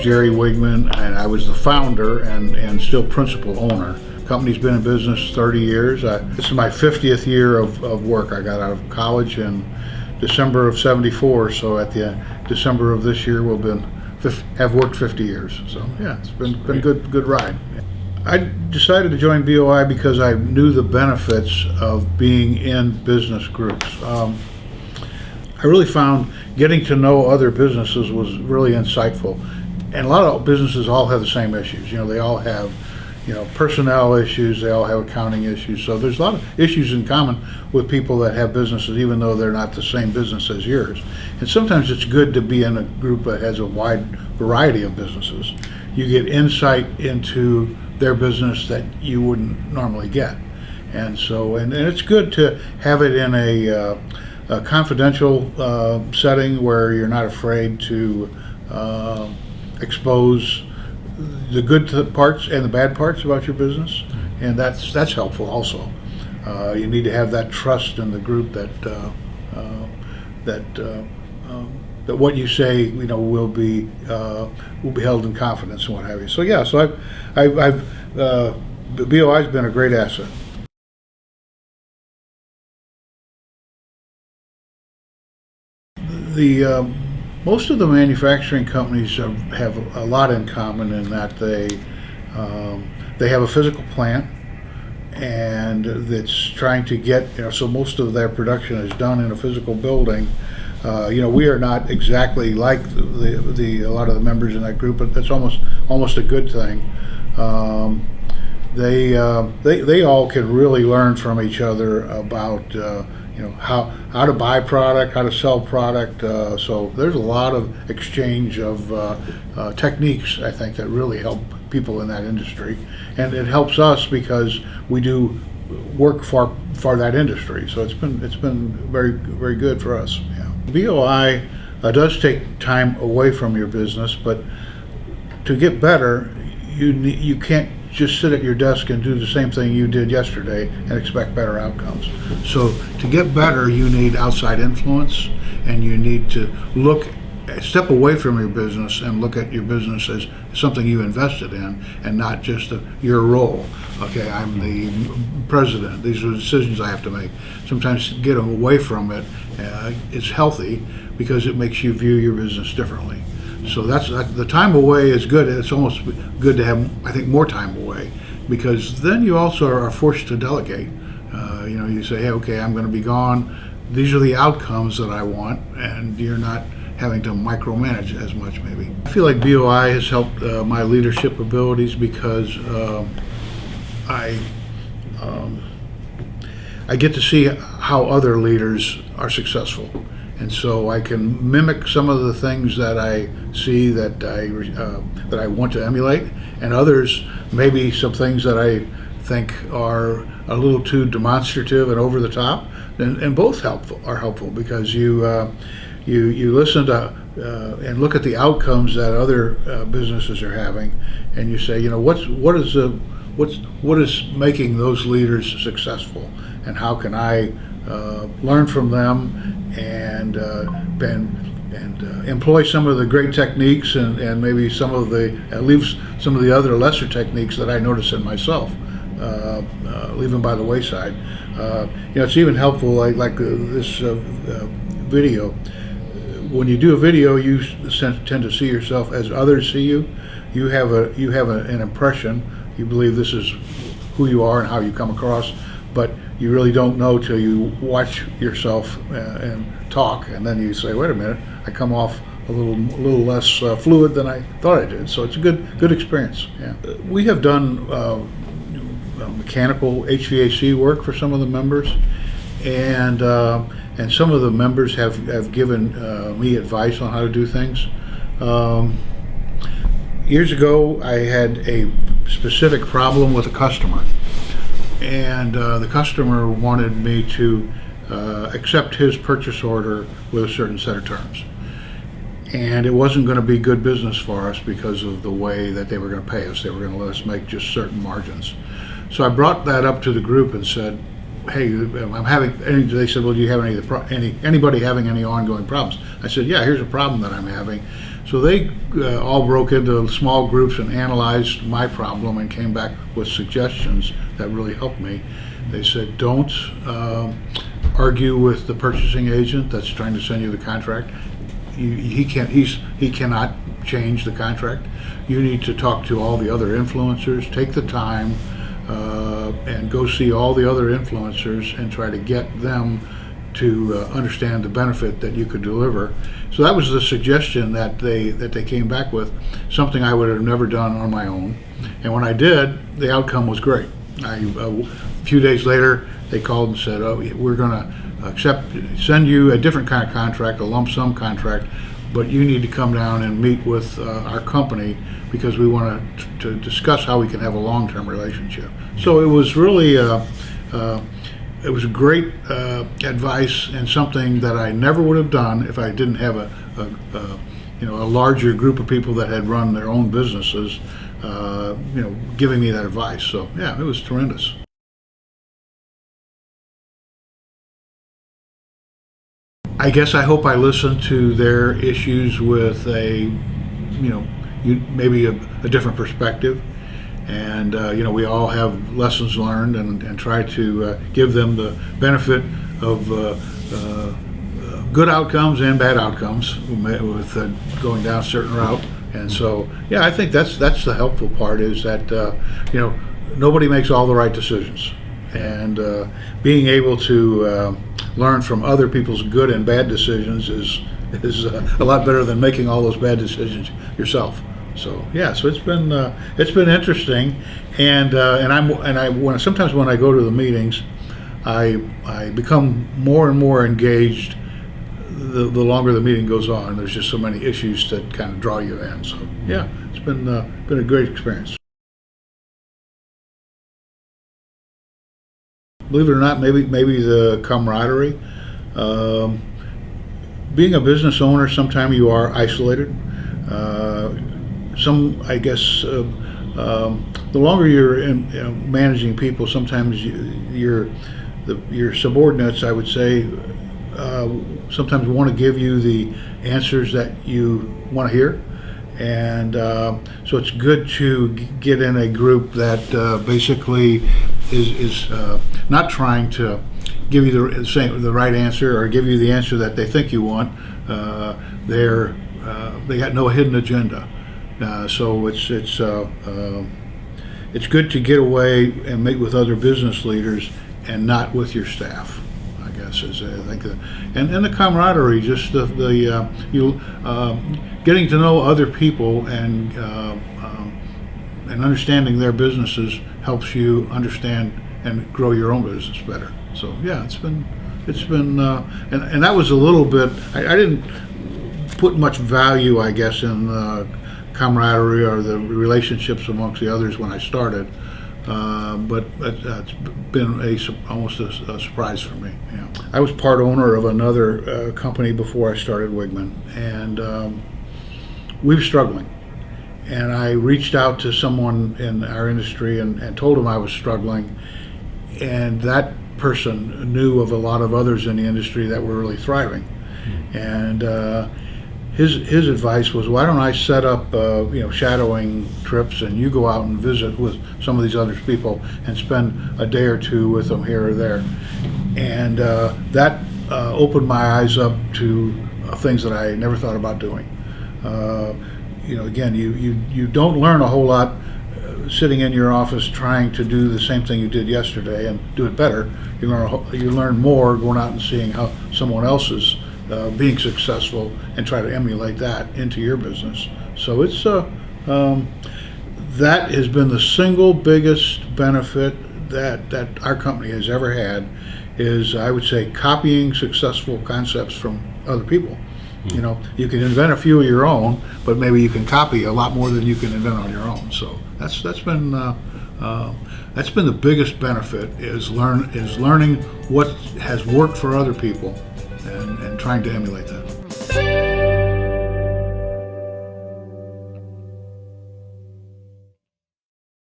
Gerry Wiegmann, and I was the founder and still principal owner. The company's been in business 30 years. This is my 50th year of work. I got out of college in December of '74, so at the December of this year we'll have worked 50 years. So yeah, it's been a good ride. I decided to join BOI because I knew the benefits of being in business groups. I really found getting to know other businesses was really insightful. And a lot of businesses all have the same issues. They all have, personnel issues, they all have accounting issues. So there's a lot of issues in common with people that have businesses, even though they're not the same business as yours. And sometimes it's good to be in a group that has a wide variety of businesses. You get insight into their business that you wouldn't normally get. And so, and it's good to have it in a confidential setting where you're not afraid to expose the good parts and the bad parts about your business, and that's helpful also. You need to have that trust in the group that what you say will be held in confidence and what have you. So yeah, so BOI's been a great asset. Most of the manufacturing companies have a lot in common in that they have a physical plant, and that's trying to get, so most of their production is done in a physical building. We are not exactly like a lot of the members in that group, but that's almost a good thing. They all can really learn from each other about how to buy product, how to sell product. So there's a lot of exchange of techniques, I think, that really help people in that industry, and it helps us because we do work for that industry. So it's been very, very good for us. Yeah. BOI does take time away from your business, but to get better, you can't just sit at your desk and do the same thing you did yesterday and expect better outcomes. So to get better, you need outside influence, and you need to step away from your business and look at your business as something you invested in and not just your role. Okay, I'm the president. These are the decisions I have to make. Sometimes getting away from it is healthy because it makes you view your business differently. So the time away is good. It's almost good to have, I think, more time away, because then you also are forced to delegate. You say, hey, okay, I'm going to be gone. These are the outcomes that I want, and you're not having to micromanage as much, maybe. I feel like BOI has helped my leadership abilities because I get to see how other leaders are successful. And so I can mimic some of the things that I see that I want to emulate, and others, maybe some things that I think are a little too demonstrative and over the top. And both are helpful because you listen to and look at the outcomes that other businesses are having, and you say, what is making those leaders successful, and how can I learn from them and employ some of the great techniques and maybe leave some of the other lesser techniques that I notice in myself, leave them by the wayside. It's even helpful like this video. When you do a video, you tend to see yourself as others see you. You have an impression. You believe this is who you are and how you come across, but you really don't know till you watch yourself and talk, and then you say, wait a minute, I come off a little less fluid than I thought I did. So it's a good experience. Yeah. We have done mechanical HVAC work for some of the members, and some of the members have given me advice on how to do things. Years ago, I had a specific problem with a customer, and the customer wanted me to accept his purchase order with a certain set of terms. And it wasn't going to be good business for us because of the way that they were going to pay us. They were going to let us make just certain margins. So I brought that up to the group and said, hey, I'm having, and they said, well, do you have anybody having any ongoing problems? I said, yeah, here's a problem that I'm having. So they all broke into small groups and analyzed my problem and came back with suggestions that really helped me. They said, don't argue with the purchasing agent that's trying to send you the contract. He cannot change the contract. You need to talk to all the other influencers, take the time, and go see all the other influencers and try to get them to understand the benefit that you could deliver. So that was the suggestion that they came back with, something I would have never done on my own. And when I did, the outcome was great. A few days later, they called and said, "Oh, we're going to send you a different kind of contract, a lump sum contract, but you need to come down and meet with our company because we want to discuss how we can have a long-term relationship." So it was really it was great advice and something that I never would have done if I didn't have a larger group of people that had run their own businesses, giving me that advice. So yeah, it was tremendous. I guess I hope I listened to their issues with maybe a different perspective. And we all have lessons learned, and try to give them the benefit of good outcomes and bad outcomes with going down a certain route. And so, yeah, I think that's the helpful part, is that nobody makes all the right decisions, and being able to learn from other people's good and bad decisions is a lot better than making all those bad decisions yourself. So yeah, so it's been interesting, and sometimes when I go to the meetings, I become more and more engaged. The longer the meeting goes on, there's just so many issues that kind of draw you in. So yeah, it's been a great experience. Believe it or not, maybe the camaraderie. Being a business owner, sometimes you are isolated. I guess the longer you're in managing people, sometimes your subordinates, I would say, sometimes want to give you the answers that you want to hear, and so it's good to get in a group that basically is not trying to give you the right answer or give you the answer that they think you want. They got no hidden agenda. So it's good to get away and meet with other business leaders and not with your staff, I guess, is I think and the camaraderie, just getting to know other people and understanding their businesses helps you understand and grow your own business better. So yeah, it's been and that was a little bit. I didn't put much value, I guess, in camaraderie or the relationships amongst the others when I started, but it's been almost a surprise for me. Yeah. I was part owner of another company before I started Wiegmann, and we were struggling. And I reached out to someone in our industry and told him I was struggling, and that person knew of a lot of others in the industry that were really thriving. And his advice was, why don't I set up shadowing trips, and you go out and visit with some of these other people and spend a day or two with them here or there. And that opened my eyes up to things that I never thought about doing. Again, you don't learn a whole lot sitting in your office trying to do the same thing you did yesterday and do it better. You learn more going out and seeing how someone else is being successful and try to emulate that into your business. So it's that has been the single biggest benefit that our company has ever had, is, I would say, copying successful concepts from other people. You can invent a few of your own, but maybe you can copy a lot more than you can invent on your own. So that's been the biggest benefit, is learning what has worked for other people and trying to emulate that.